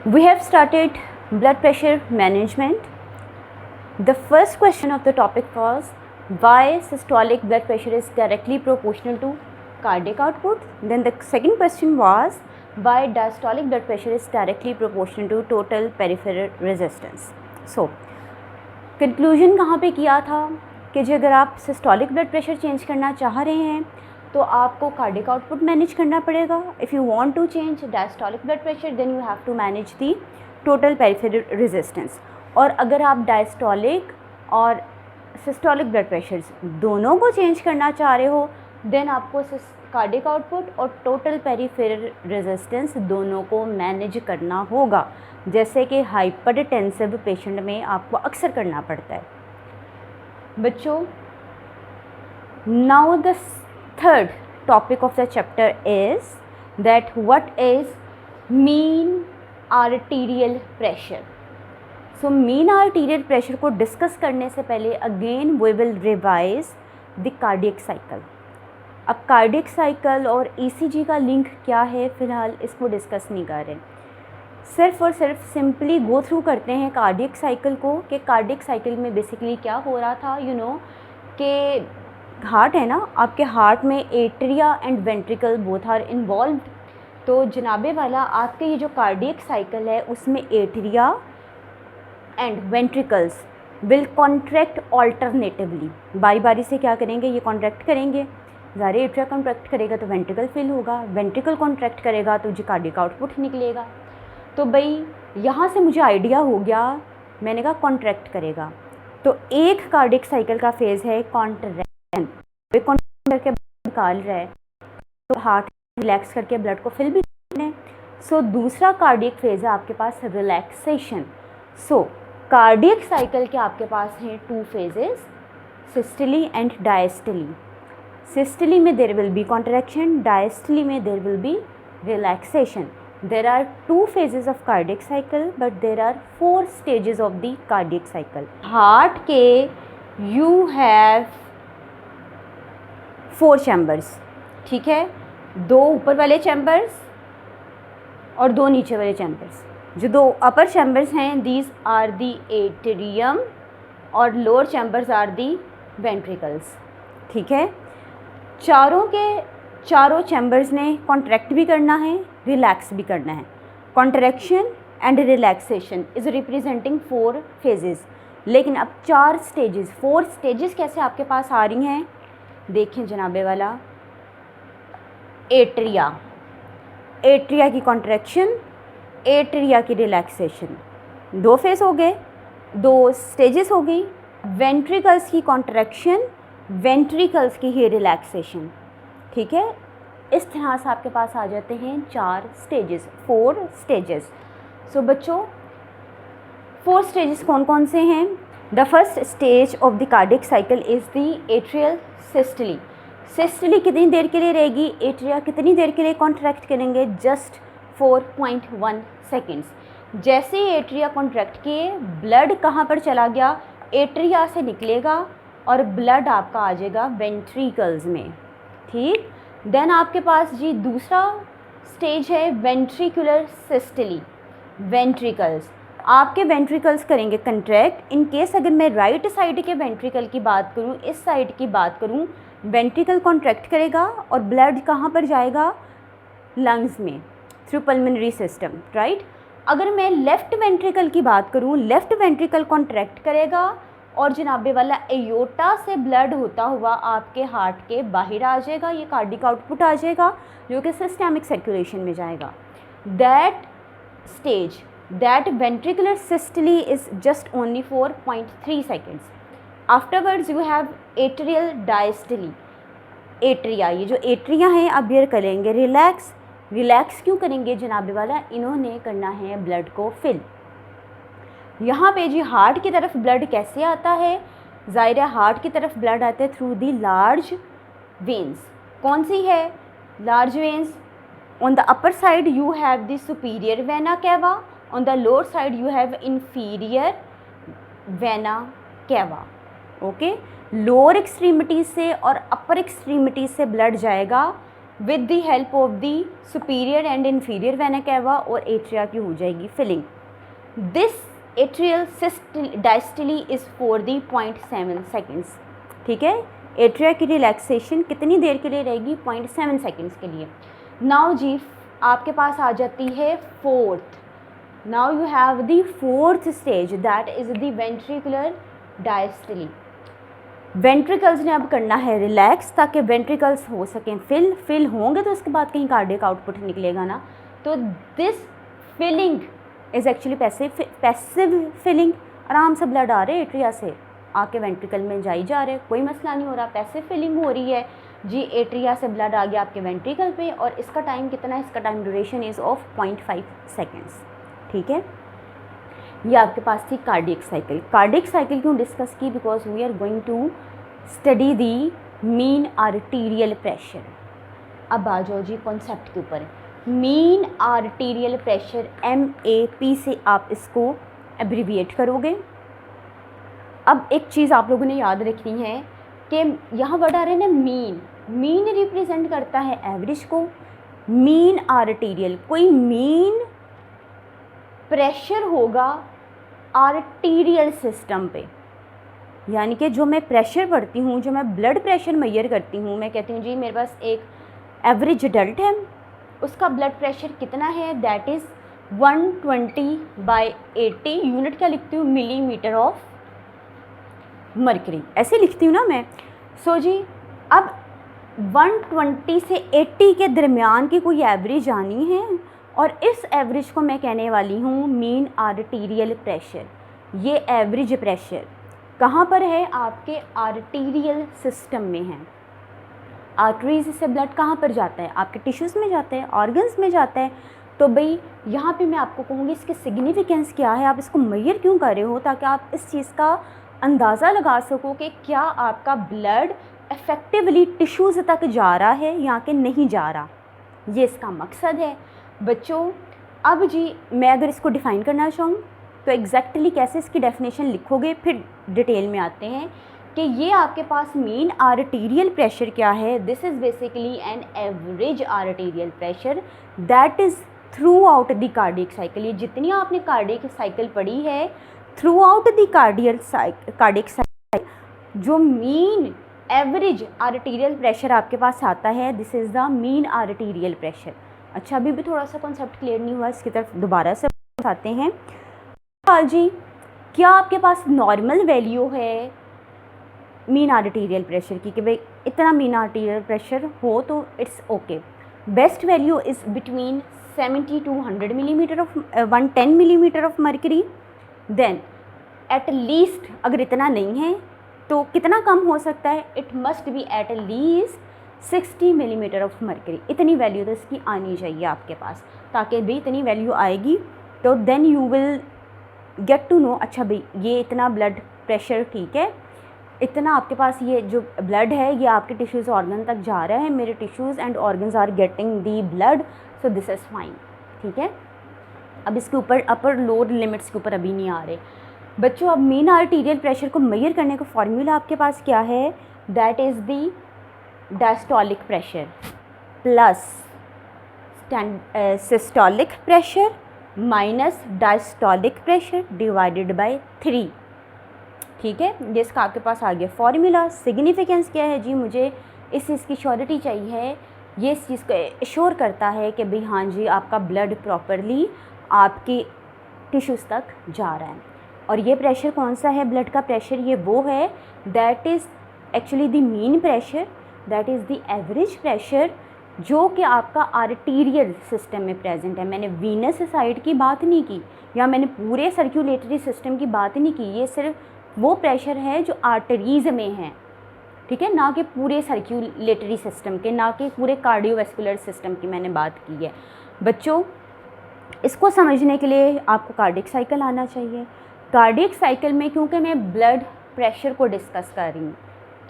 We have started blood pressure management. The first question of the topic was why systolic blood pressure is directly proportional to cardiac output. Then the second question was why diastolic blood pressure is directly proportional to total peripheral resistance. So conclusion कहाँ पे किया था कि जो अगर आप systolic blood pressure change करना चाह रहे हैं तो आपको कार्डियक आउटपुट मैनेज करना पड़ेगा. If you want to change diastolic blood pressure then you have to manage the total peripheral resistance. और अगर आप डायस्टोलिक और सिस्टोलिक ब्लड प्रेशर्स दोनों को चेंज करना चाह रहे हो देन आपको कार्डियक आउटपुट और टोटल पेरिफेरल रेजिस्टेंस दोनों को मैनेज करना होगा, जैसे कि हाइपरटेंसिव पेशेंट में आपको अक्सर करना पड़ता है. बच्चों, now the third topic of the chapter is that what is mean arterial pressure. So mean arterial pressure को डिस्कस करने से पहले again we will revise the cardiac cycle. अब कार्डियक साइकिल और ईसीजी का लिंक क्या है, फ़िलहाल इसको डिस्कस नहीं कर रहे. सिर्फ और सिर्फ सिंपली गो थ्रू करते हैं कार्डियक साइकिल को कि कार्डियक साइकिल में बेसिकली क्या हो रहा था. कि हार्ट है ना, आपके हार्ट में atria and ventricle both are involved. तो जनाबे वाला आपके ये जो कार्डियक साइकिल है उसमें atria and ventricles will contract alternatively. बारी बारी से क्या करेंगे, ये कॉन्ट्रैक्ट करेंगे. ज़ाहिर एट्रिया कॉन्ट्रैक्ट करेगा तो वेंट्रिकल फिल होगा, वेंट्रिकल कॉन्ट्रैक्ट करेगा तो जो कार्डियक आउटपुट निकलेगा. तो भाई यहाँ से मुझे आइडिया हो गया, मैंने कहा कॉन्ट्रैक्ट करेगा. तो एक कार्डियक साइकिल का फेज़ है कॉन्ट्रैक्शन, वे कॉन्ट्रैक्ट करके निकाल रहा है तो हार्ट रिलैक्स करके ब्लड को फिल भी करना है. सो दूसरा कार्डियक फेज़ है आपके पास रिलैक्सेशन. सो कार्डियक साइकिल के आपके पास हैं two phases, systole and diastole. Systole में there will be contraction, diastole में there will be relaxation. There are two phases of cardiac cycle, but there are 4 stages of the cardiac cycle. Heart के you have 4 chambers, ठीक है. 2 ऊपर वाले chambers और 2 नीचे वाले chambers. जो 2 upper chambers हैं these are the atrium और lower chambers are the ventricles, ठीक है. चारों चैम्बर्स ने कॉन्ट्रैक्ट भी करना है, रिलैक्स भी करना है. Contraction and relaxation is representing 4 phases. लेकिन अब 4 स्टेजेस, 4 स्टेजेस कैसे आपके पास आ रही हैं देखें जनाबे वाला. एट्रिया की कॉन्ट्रैक्शन, एट्रिया की रिलैक्सेशन, 2 फेज हो गए, 2 स्टेजेस हो गई. वेंट्रिकल्स की कॉन्ट्रैक्शन, वेंट्रिकल्स की ही रिलैक्सेशन, ठीक है. इस तरह से आपके पास आ जाते हैं 4 स्टेजेस, 4 स्टेजेस. सो बच्चों 4 स्टेजेस कौन कौन से हैं. The first stage of the cardiac cycle is the atrial systole. Systole कितनी देर के लिए रहेगी, एट्रिया कितनी देर के लिए कॉन्ट्रैक्ट करेंगे, जस्ट 4.1 सेकेंड्स. जैसे ही एट्रिया कॉन्ट्रैक्ट किए ब्लड कहाँ पर चला गया, एट्रिया से निकलेगा और ब्लड आपका आ जाएगा वेंट्रिकल्स में, ठीक. देन आपके पास जी दूसरा स्टेज है वेंट्रिकुलर सिस्टली. वेंट्रिकल्स, आपके वेंट्रिकल्स करेंगे कंट्रैक्ट. इन केस अगर मैं राइट साइड के वेंट्रिकल की बात करूं, इस साइड की बात करूं, वेंट्रिकल कॉन्ट्रैक्ट करेगा और ब्लड कहाँ पर जाएगा, लंग्स में थ्रू पल्मोनरी सिस्टम, राइट. अगर मैं लेफ़्ट वेंट्रिकल की बात करूं, लेफ़्ट वेंट्रिकल कॉन्ट्रैक्ट करेगा और जनाबे वाला एयोटा से ब्लड होता हुआ आपके हार्ट के बाहर आ जाएगा. ये कार्डियक आउटपुट आ जाएगा जो कि सिस्टमिक सर्कुलेशन में जाएगा. That stage, that ventricular systole is just only 4.3 seconds. Afterwards you have atrial diastole. Atria, ये जो एट्रिया हैं अब ये करेंगे रिलैक्स. रिलैक्स क्यों करेंगे जनाबे वाला, इन्होंने करना है ब्लड को फिल. यहाँ पे जी हार्ट की तरफ ब्लड कैसे आता है, ज़ाहिर है हार्ट की तरफ ब्लड आता है थ्रू दी लार्ज वेन्स. कौन सी है large veins, on the upper side you have the superior vena cava, on the lower side you have inferior vena cava. Okay, lower extremity से और अपर एक्सट्रीमिटी से blood जाएगा with the help of the superior and inferior vena cava और atria की हो जाएगी filling. This atrial diastole is for the 0.7 seconds. ठीक है, एट्रिया की रिलैक्सेशन कितनी देर के लिए रहेगी? 0.7 सेकेंड्स के लिए। नाउ जी आपके पास आ जाती है fourth. Now you have the fourth stage that is the ventricular diastole. Ventricles ने अब करना है रिलैक्स ताकि वेंट्रिकल्स हो सकें फिल होंगे तो उसके बाद कहीं कार्डियक आउटपुट निकलेगा ना। तो this filling is actually passive filling. आराम से ब्लड आ रहे है एट्रिया से आके वेंट्रिकल में जाई जा रहे, कोई मसला नहीं हो रहा, पैसिव फिलिंग हो रही है जी। एट्रिया से ब्लड आ गया आपके वेंट्रिकल पे और इसका टाइम कितना है? इसका time duration is of 0.5 seconds. ठीक है, ये आपके पास थी कार्डियक साइकिल। कार्डियक साइकिल क्यों डिस्कस की? Because we are going to study the mean arterial pressure. अब आ जाओ जी कॉन्सेप्ट के ऊपर। मीन आर्टीरियल प्रेशर MAP से आप इसको एब्रीविएट करोगे। अब एक चीज़ आप लोगों ने याद रखनी है कि यहाँ वर्ड आ रहे हैं ना मीन। मीन रिप्रेजेंट करता है एवरेज को। मीन आर्टीरियल, कोई मीन प्रेशर होगा आर्टीरियल सिस्टम पे, यानी कि जो मैं प्रेशर पढ़ती हूँ, जो मैं ब्लड प्रेशर मेजर करती हूँ, मैं कहती हूँ जी मेरे पास एक एवरेज अडल्ट है, उसका ब्लड प्रेशर कितना है? That is 120/80। यूनिट क्या लिखती हूँ? मिलीमीटर ऑफ मर्करी, ऐसे लिखती हूँ ना मैं। सो जी अब 120 से 80 के दरमियान की कोई एवरेज आनी है और इस एवरेज को मैं कहने वाली हूँ मीन आर्टीरियल प्रेशर। ये एवरेज प्रेशर कहाँ पर है? आपके आर्टीरियल सिस्टम में है। आर्टरीज से ब्लड कहाँ पर जाता है? आपके टिश्यूज़ में जाता है, ऑर्गन्स में जाता है। तो भाई यहाँ पे मैं आपको कहूँगी इसकी सिग्निफिकेंस क्या है, आप इसको मेजर क्यों कर रहे हो, ताकि आप इस चीज़ का अंदाज़ा लगा सको कि क्या आपका ब्लड इफ़ेक्टिवली टिश्यूज़ तक जा रहा है या कि नहीं जा रहा। ये इसका मकसद है बच्चों। अब जी मैं अगर इसको डिफ़ाइन करना चाहूँ तो एग्जैक्टली कैसे इसकी डेफिनेशन लिखोगे, फिर डिटेल में आते हैं कि ये आपके पास मीन आर्टीरियल प्रेशर क्या है। This is basically an average arterial pressure that is through out the cardiac cycle. ये जितनी आपने कार्डियक साइकिल पढ़ी है, through out the cardiac cycle जो मीन एवरेज आर्टीरियल प्रेशर आपके पास आता है, this is the mean arterial pressure. अच्छा, अभी भी थोड़ा सा कॉन्सेप्ट क्लियर नहीं हुआ, इसकी तरफ दोबारा से आते हैं। जी क्या आपके पास नॉर्मल वैल्यू है मीन आर्टीरियल प्रेशर की कि भाई इतना मीन आर्टीरियल प्रेशर हो तो it's okay. Best value is between 70 to 100 millimetre of 110 millimetre of mercury. Then at least अगर इतना नहीं है तो कितना कम हो सकता है? It must be at least 60 millimetre of mercury. इतनी वैल्यू तो इसकी आनी चाहिए आपके पास, ताकि भाई इतनी वैल्यू आएगी तो then you will get to know अच्छा भाई ये इतना ब्लड प्रेशर ठीक है, इतना आपके पास ये जो ब्लड है ये आपके टिश्यूज़ ऑर्गन तक जा रहा है, मेरे tissues and organs are getting the blood, so this is fine. ठीक है, अब इसके ऊपर अपर लोअर लिमिट्स के ऊपर अभी नहीं आ रहे बच्चों। अब मीन आर्टीरियल प्रेशर को मेजर करने का फॉर्मूला आपके पास क्या है? That is the diastolic pressure plus systolic pressure minus diastolic pressure divided bye 3। ठीक है, ये इसका आपके पास आ गया फॉर्मूला। सिग्निफिकेंस क्या है जी? मुझे इस चीज़ की श्योरिटी चाहिए, ये इस चीज़ को एश्योर करता है कि भाई हाँ जी आपका ब्लड प्रॉपरली आपकी टिश्यूज़ तक जा रहा है। और ये प्रेशर कौन सा है ब्लड का प्रेशर? ये वो है that is actually the mean pressure, that is the average pressure जो कि आपका आर्टीरियल सिस्टम में प्रेजेंट है। मैंने वीनस साइड की बात नहीं की या मैंने पूरे सर्कुलेटरी सिस्टम की बात नहीं की, ये सिर्फ वो प्रेशर है जो आर्टरीज़ में है। ठीक है, ना कि पूरे सर्कुलेटरी सिस्टम के, ना कि पूरे कार्डियोवैस्कुलर सिस्टम की मैंने बात की है। बच्चों इसको समझने के लिए आपको कार्डियक साइकिल आना चाहिए। कार्डियक साइकिल में क्योंकि मैं ब्लड प्रेशर को डिस्कस कर रही हूँ,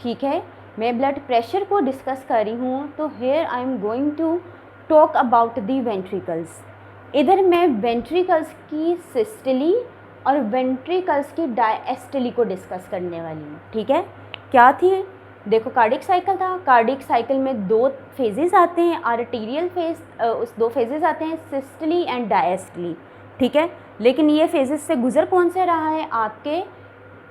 ठीक है, मैं ब्लड प्रेशर को डिस्कस कर रही हूँ, तो here I am going to talk about the ventricles. इधर मैं वेंट्रिकल्स की सिस्टली और वेंट्रिकल्स की डायस्टली को डिस्कस करने वाली हूँ। ठीक है, क्या थी देखो कार्डिक साइकिल था, कार्डिक साइकिल में 2 फेजेस आते हैं, आर्टीरियल फेज, उस 2 फेजेस आते हैं सिस्टली एंड डायस्टली, ठीक है। लेकिन ये फेजेस से गुजर कौन से रहा है, आपके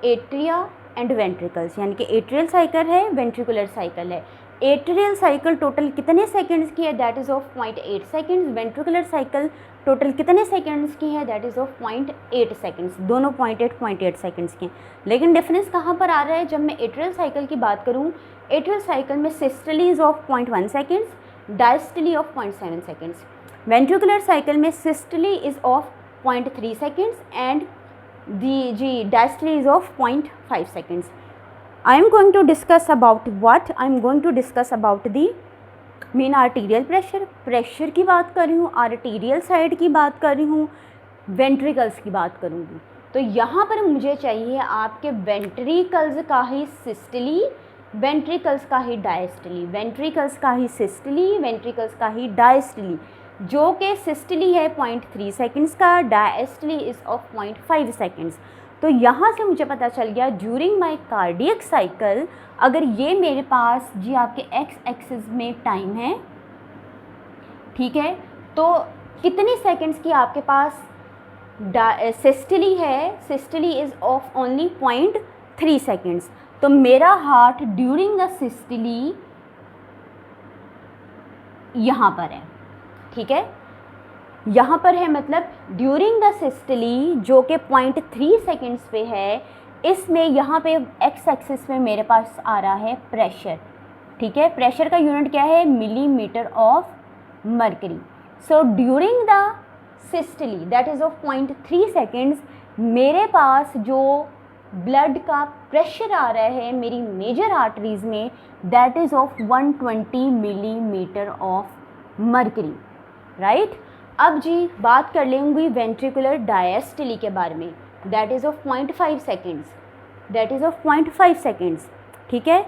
एट्रिया एंड वेंट्रिकल्स, यानी कि एट्रियल साइकिल है, वेंट्रिकुलर साइकिल है। एट्रियल साइकिल टोटल कितने सेकंड्स की है, that is of 0.8 seconds. Ventricular cycle total कितने सेकंड्स की है, दैट इज़ ऑफ 0.8 सेकंड्स। दोनों 0.8 सेकंड्स की हैं। लेकिन डिफरेंस कहाँ पर आ रहा है, जब मैं एट्रियल साइकिल की बात करूँ, एट्रियल साइकिल में systole is of 0.1 seconds, diastole of 0.7 seconds. Ventricular cycle में systole is of 0.3 seconds and the diastole is of 0.5 seconds. I am going to discuss about what? I am going to discuss about the mean arterial pressure. Pressure की बात कर रही हूँ, arterial side की बात कर रही हूँ, वेंट्रिकल्स की बात करूँगी। तो यहाँ पर मुझे चाहिए आपके वेंट्रिकल्स का ही सिस्टली, वेंट्रिकल्स का ही डायस्टली, वेंट्रिकल्स का ही सिस्टली, वेंट्रिकल्स का ही डायस्टली, जो कि सिस्टली है 0.3 सेकंड्स का, डायस्टली इज़ ऑफ 0.5 सेकंड्स। तो यहाँ से मुझे पता चल गया ड्यूरिंग माय कार्डियक साइकिल, अगर ये मेरे पास जी आपके एक्स एक्सिस में टाइम है, ठीक है, तो कितने सेकंड्स की आपके पास सिस्टली है, systole is of only 0.3 seconds. तो मेरा हार्ट ड्यूरिंग द सिस्टली यहाँ पर है, ठीक है, यहाँ पर है, मतलब ड्यूरिंग द सिस्टली जो कि 0.3 सेकेंड्स पे है, इसमें यहाँ पे एक्स एक्सिस पे मेरे पास आ रहा है प्रेशर, ठीक है। प्रेशर का यूनिट क्या है, millimetre of mercury. So during the systole that is of 0.3 seconds, मेरे पास जो ब्लड का प्रेशर आ रहा है मेरी मेजर आर्टरीज़ में, that is of 120 millimetre of mercury, right. अब जी बात कर लेंगी वेंट्रिकुलर डायस्टली के बारे में, that is of 0.5 seconds, that is of 0.5 seconds, ठीक है।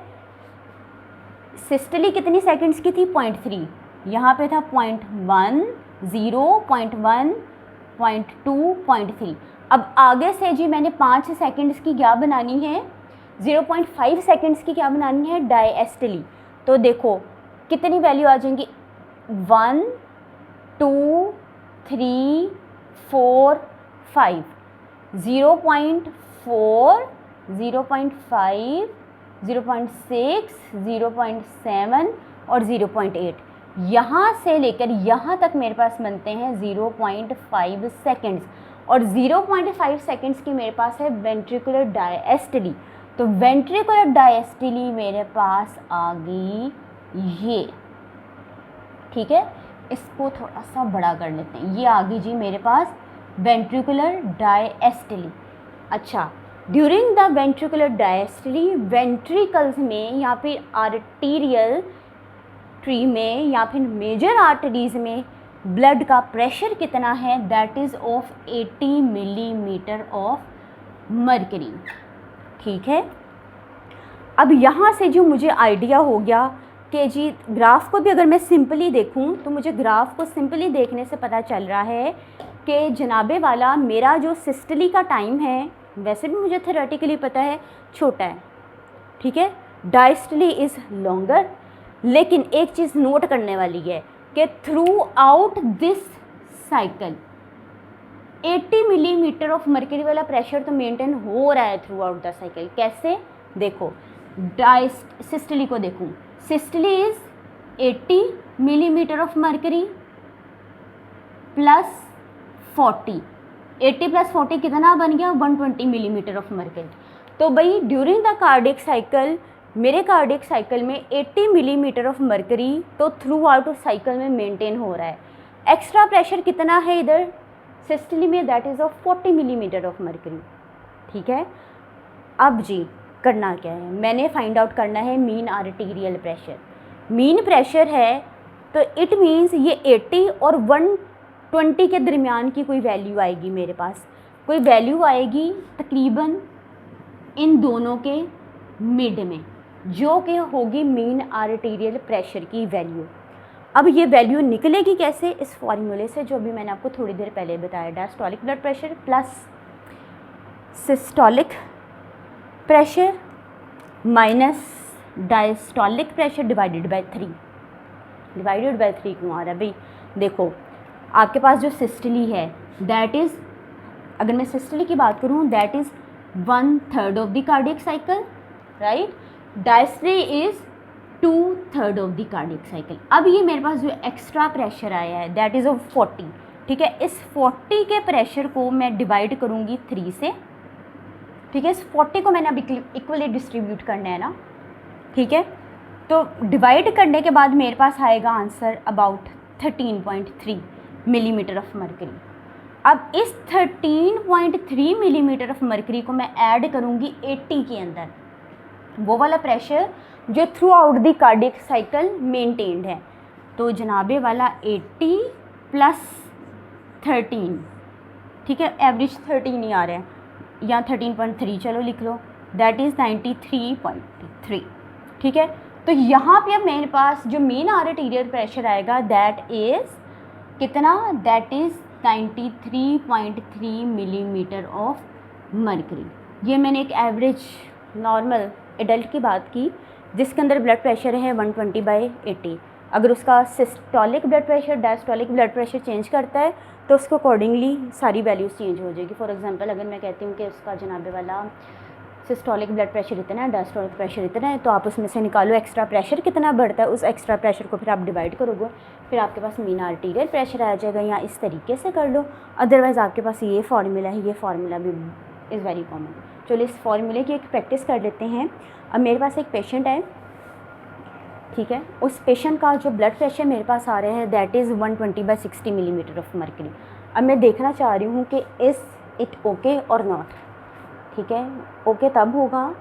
सिस्टली कितनी सेकेंड्स की थी, 0.3, यहाँ पे था 0.1, 0.1, 0.2, 0.3। अब आगे से जी मैंने 5 सेकेंड्स की क्या बनानी है, 0.5 सेकेंड्स की क्या बनानी है, डायस्टली। तो देखो कितनी वैल्यू आ जाएंगी, 1, 2, 3, 4, 5, 0.4, 0.5, 0.6, 0.7 और 0.8। यहाँ से लेकर यहाँ तक मेरे पास बनते हैं 0.5 सेकेंड्स, और 0.5 सेकेंड्स की मेरे पास है वेंट्रिकुलर डायस्टली। तो वेंट्रिकुलर डायस्टली मेरे पास आ गई ये, ठीक है। इसको थोड़ा सा बड़ा कर लेते हैं, ये आ गई जी मेरे पास वेंट्रिकुलर डायस्टली। अच्छा, during the ventricular diastole, ventricles में या फिर आर्टीरियल ट्री में या फिर मेजर आर्टरीज में ब्लड का प्रेशर कितना है, that is of 80 millimetre of mercury, ठीक है। अब यहाँ से जो मुझे आइडिया हो गया कि जी ग्राफ को भी अगर मैं सिंपली देखूं, तो मुझे ग्राफ को सिंपली देखने से पता चल रहा है कि जनाबे वाला मेरा जो सिस्टली का टाइम है, वैसे भी मुझे थ्योरेटिकली पता है छोटा है, ठीक है, डायस्टली इज़ लॉन्गर। लेकिन एक चीज़ नोट करने वाली है कि through out this cycle 80 millimetre of mercury वाला प्रेशर तो मेंटेन हो रहा है थ्रू आउट द साइकिल। कैसे, देखो सिस्टली को देखूँ, systole is 80 millimetre of mercury plus 40, 80 plus 40 कितना बन गया, 120 मिलीमीटर ऑफ मर्करी। तो भाई ड्यूरिंग द कार्डियक साइकिल, मेरे कार्डियक साइकिल में 80 मिलीमीटर ऑफ मर्करी तो थ्रू आउट साइकिल में मेंटेन हो रहा है। एक्स्ट्रा प्रेशर कितना है इधर सिस्टली में, that is of 40 millimetre of mercury, ठीक है। अब जी करना क्या है, मैंने फाइंड आउट करना है mean arterial pressure. Mean pressure है तो इट मीन्स ये 80 और 120 के दरमियान की कोई वैल्यू आएगी, मेरे पास कोई वैल्यू आएगी तकरीबन इन दोनों के मिड में, जो कि होगी मीन आर्टीरियल प्रेशर की वैल्यू। अब ये वैल्यू निकलेगी कैसे, इस फॉर्मूले से जो भी मैंने आपको थोड़ी देर पहले बताया, diastolic blood pressure plus systolic pressure minus diastolic pressure divided bye 3 क्यों आ रहा है भाई? देखो आपके पास जो सिस्टली है दैट इज़, अगर मैं सिस्टली की बात करूँ that is 1/3 of the cardiac cycle, right. Diastole is 2/3 of the cardiac cycle. अब ये मेरे पास जो एक्स्ट्रा प्रेशर आया है दैट इज़ ऑफ 40, ठीक है। इस 40 के प्रेशर को मैं डिवाइड करूँगी 3 से, ठीक है। इस 40 को मैंने अब इक्वली डिस्ट्रीब्यूट करना है ना, ठीक है। तो डिवाइड करने के बाद मेरे पास आएगा answer about 13.3 millimetre of mercury. अब इस 13.3 मिलीमीटर ऑफ मरकरी को मैं ऐड करूँगी 80 के अंदर, वो वाला प्रेशर जो through out the cardiac cycle maintained है। तो जनाबे वाला 80 प्लस 13, ठीक है, एवरेज 13 ही आ रहा है, या 13.3 चलो लिख लो, दैट इज़ 93.3, ठीक है। तो यहाँ पे अब मेरे पास जो मेन आर्टेरियल प्रेशर आएगा दैट इज़ कितना, that is 93.3 millimetre of mercury. ये मैंने एक एवरेज नॉर्मल एडल्ट की बात की जिसके अंदर ब्लड प्रेशर है 120/80। अगर उसका systolic blood pressure diastolic blood pressure change करता है तो उसको अकॉर्डिंगली सारी वैल्यूज़ चेंज हो जाएगी। फॉर एग्जांपल अगर मैं कहती हूँ कि उसका जनाबे वाला सिस्टोलिक ब्लड प्रेशर इतना है, डायस्टोलिक प्रेशर इतना है, तो आप उसमें से निकालो एक्स्ट्रा प्रेशर कितना बढ़ता है, उस एक्स्ट्रा प्रेशर को फिर आप डिवाइड करोगे, फिर आपके पास मीन आर्टीरियल प्रेशर आ जाएगा, या इस तरीके से कर लो। अदरवाइज़ आपके पास ये फार्मूला है, ये फार्मूला भी इज़ वेरी कॉमन। चलिए इस फार्मूले की एक प्रैक्टिस कर लेते हैं। अब मेरे पास एक पेशेंट है, ठीक है, उस पेशेंट का जो ब्लड प्रेशर मेरे पास आ रहा है that is 120/60 millimetre of mercury. अब मैं देखना चाह रही हूँ कि इज़ इट ओके और नॉट, ठीक है। ओके तब होगा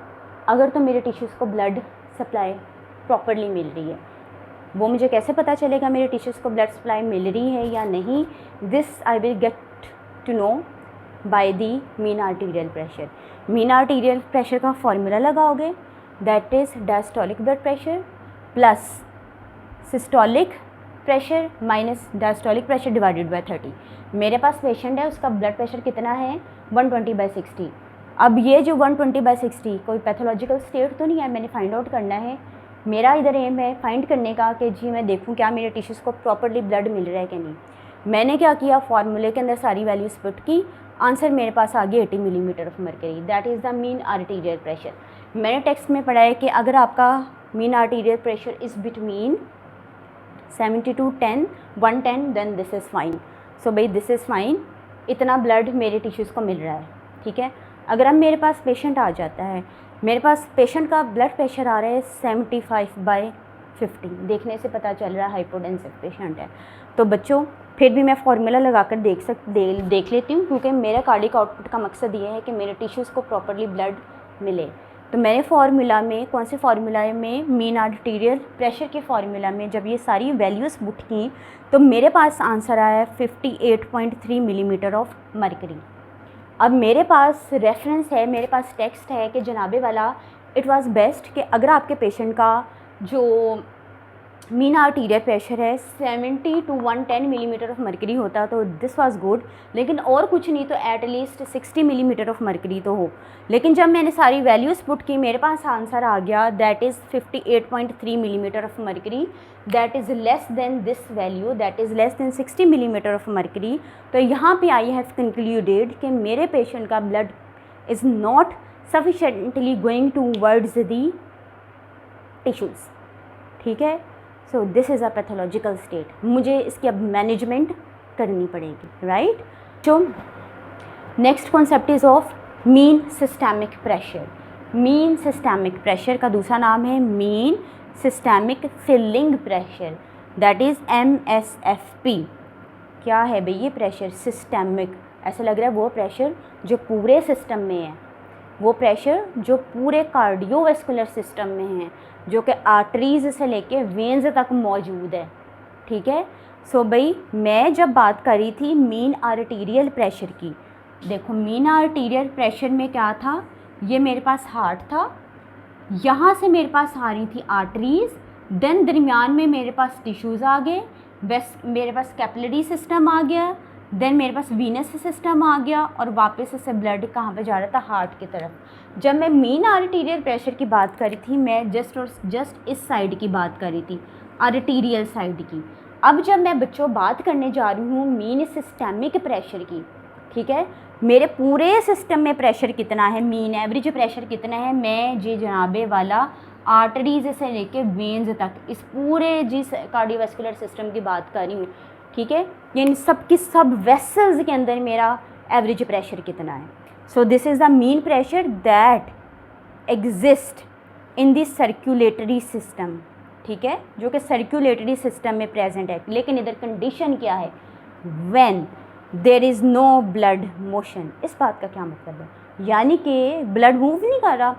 अगर तो मेरे टिश्यूज़ को ब्लड सप्लाई प्रॉपरली मिल रही है। वो मुझे कैसे पता चलेगा मेरे टिश्यूज़ को ब्लड सप्लाई मिल रही है या नहीं? This I will get to know by the mean arterial pressure. Mean arterial pressure का फॉर्मूला लगाओगे that is diastolic blood pressure plus systolic pressure minus diastolic pressure divided by 30। मेरे पास patient है, उसका blood pressure कितना है 120/60। अब ये जो 120/60 कोई पैथोलॉजिकल स्टेट तो नहीं है, मैंने फाइंड आउट करना है। मेरा इधर एम है फाइंड करने का कि जी मैं देखूं क्या मेरे टिश्यूज़ को प्रॉपरली ब्लड मिल रहा है कि नहीं। मैंने क्या किया, फार्मूले के अंदर सारी वैल्यूज पुट की, आंसर मेरे पास आ गया 80 millimetre of mercury, that is the mean arterial pressure. मैंने टेक्स्ट में पढ़ा है कि अगर आपका mean arterial pressure is between 70 to 110 then this is fine. So भाई दिस इज़ फाइन, इतना ब्लड मेरे टिश्यूज़ को मिल रहा है, ठीक है। अगर अब मेरे पास पेशेंट आ जाता है, मेरे पास पेशेंट का ब्लड प्रेशर आ रहा है 75/50, देखने से पता चल रहा है हाइपोटेंसिव पेशेंट है। तो बच्चों फिर भी मैं फार्मूला लगाकर देख लेती हूँ, क्योंकि मेरा कार्डियक आउटपुट का मकसद ये है कि मेरे टिश्यूज़ को प्रॉपरली ब्लड मिले। तो मैंने फार्मूला में, कौन से फार्मूला में, मीन आर्टीरियल प्रेशर के फार्मूला में जब ये सारी वैल्यूज़ पुट की तो मेरे पास आंसर आया 58.3 मिलीमीटर ऑफ मरकरी। अब मेरे पास रेफरेंस है, मेरे पास टेक्स्ट है कि जनाबे वाला इट वाज बेस्ट कि अगर आपके पेशेंट का जो मीन आर्टीरियल प्रेशर है 70 to 110 मिलीमीटर ऑफ मरकरी होता तो दिस वाज गुड, लेकिन और कुछ नहीं तो at least 60 millimetre of mercury तो हो। लेकिन जब मैंने सारी वैल्यूज़ पुट की मेरे पास आंसर आ गया that is 58.3 millimetre of mercury, that is less than this value, that is less than 60 millimetre of mercury. तो यहाँ पे आई हैव कंक्लूडेड कि मेरे पेशेंट का blood is not sufficiently going towards the tissues, ठीक है। So this is a pathological state, मुझे इसकी अब मैनेजमेंट करनी पड़ेगी, राइट। जो next concept is of mean systemic pressure. Mean systemic pressure का दूसरा नाम है mean systemic filling pressure, that is MSFP। क्या है भाई ये प्रेशर? सिस्टेमिक, ऐसा लग रहा है वो प्रेशर जो पूरे सिस्टम में है, वो प्रेशर जो पूरे कार्डियोवैस्कुलर सिस्टम में है, जो कि आर्टरीज से लेके वेन्स तक मौजूद है, ठीक है। सो भाई मैं जब बात कर रही थी मीन आर्टीरियल प्रेशर की, देखो मीन आर्टीरियल प्रेशर में क्या था, ये मेरे पास हार्ट था, यहाँ से मेरे पास आ रही थी आर्टरीज, देन दरमियान में मेरे पास टिश्यूज़ आ गए, बस मेरे पास कैपिलरी सिस्टम आ गया, देन मेरे पास वीनस सिस्टम आ गया और वापस से ब्लड कहाँ पे जा रहा था, हार्ट की तरफ। जब मैं मीन आर्टीरियल प्रेशर की बात करी थी, मैं जस्ट इस साइड की बात करी थी, आर्टीरियल साइड की। अब जब मैं बच्चों बात करने जा रही हूँ मीन सिस्टेमिक प्रेशर की, ठीक है, मेरे पूरे सिस्टम में प्रेशर कितना है, मीन एवरेज प्रेशर कितना है, मैं जी जनाबे वाला आर्टरीज से लेके वेन्स तक इस पूरे जी कार्डियोवैस्कुलर सिस्टम की बात कर रही हूँ, ठीक है। इन सब की सब वेसल्स के अंदर मेरा एवरेज प्रेशर कितना है। So this is the mean pressure that exist in the circulatory system, ठीक है, जो कि सर्कुलेटरी सिस्टम में प्रेजेंट है। लेकिन इधर कंडीशन क्या है, when there is no blood motion. इस बात का क्या मतलब है, यानी कि ब्लड मूव नहीं कर रहा।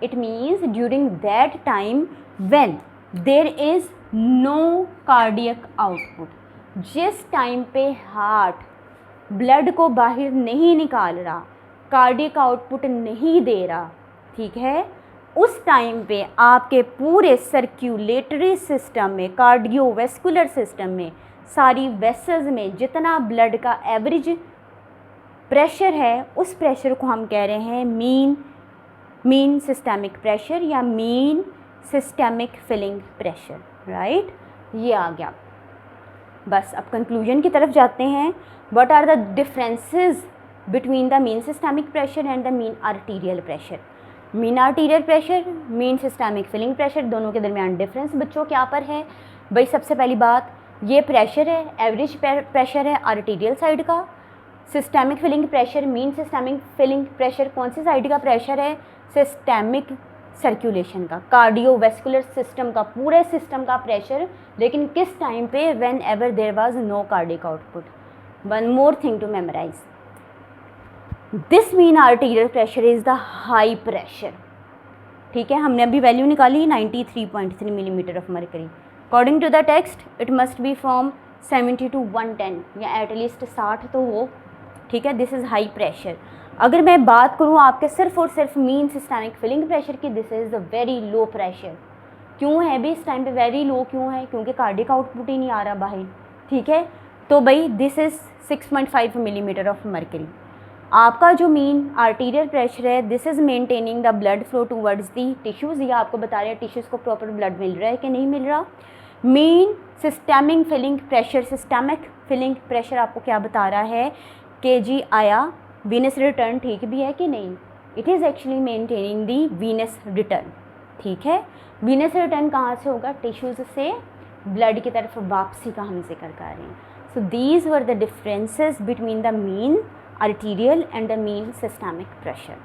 It means during that time when there is no cardiac output. जिस टाइम पे हार्ट ब्लड को बाहर नहीं निकाल रहा, कार्डियक आउटपुट नहीं दे रहा, ठीक है, उस टाइम पे आपके पूरे सर्कुलेटरी सिस्टम में, कार्डियोवैस्कुलर सिस्टम में, सारी वेसल्स में जितना ब्लड का एवरेज प्रेशर है, उस प्रेशर को हम कह रहे हैं मीन सिस्टेमिक प्रेशर या mean systemic filling pressure, right. ये आ गया। बस अब कंक्लूजन की तरफ जाते हैं। What are the differences between the mean systemic pressure and the mean arterial pressure. Mean arterial pressure, mean systemic filling pressure, दोनों के दरमियान डिफरेंस बच्चों क्या पर है। भाई सबसे पहली बात, ये प्रेशर है, एवरेज प्रेशर है आर्टीरियल साइड का। Systemic filling pressure, mean systemic filling pressure कौन सी साइड का प्रेशर है, सिस्टेमिक सर्कुलेशन का, कार्डियोवैस्कुलर सिस्टम का, पूरे सिस्टम का प्रेशर। लेकिन किस टाइम पे, whenever there was no cardiac output. One more thing to memorise, this mean arterial pressure is the high pressure, ठीक है। हमने अभी वैल्यू निकाली 93.3 millimetre of mercury. According to the text it must be from 70 to 110 या at least 60 तो हो, ठीक है। This is high pressure. अगर मैं बात करूँ आपके सिर्फ और सिर्फ मीन सिस्टेमिक फिलिंग प्रेशर की, this is the very low pressure. क्यों है भी इस टाइम पे वेरी लो क्यों है, क्योंकि कार्डियक आउटपुट ही नहीं आ रहा बाहर, ठीक है। तो भाई this is 6.5 millimetre of mercury. आपका जो मीन आर्टीरियल प्रेशर है, this is maintaining the blood flow towards the tissues. ये आपको बता रहे हैं टिश्यूज़ को प्रॉपर ब्लड मिल रहा है कि नहीं मिल रहा। मीन सिस्टेमिक फिलिंग प्रेशर आपको क्या बता रहा है कि जी आया वीनस रिटर्न ठीक भी है कि नहीं। It is actually maintaining the venous return, ठीक है। वीनस रिटर्न कहाँ से होगा, टिश्यूज़ से ब्लड की तरफ वापसी का हम जिक्र कर रहे हैं। So these were the differences between the mean arterial and the mean systemic pressure.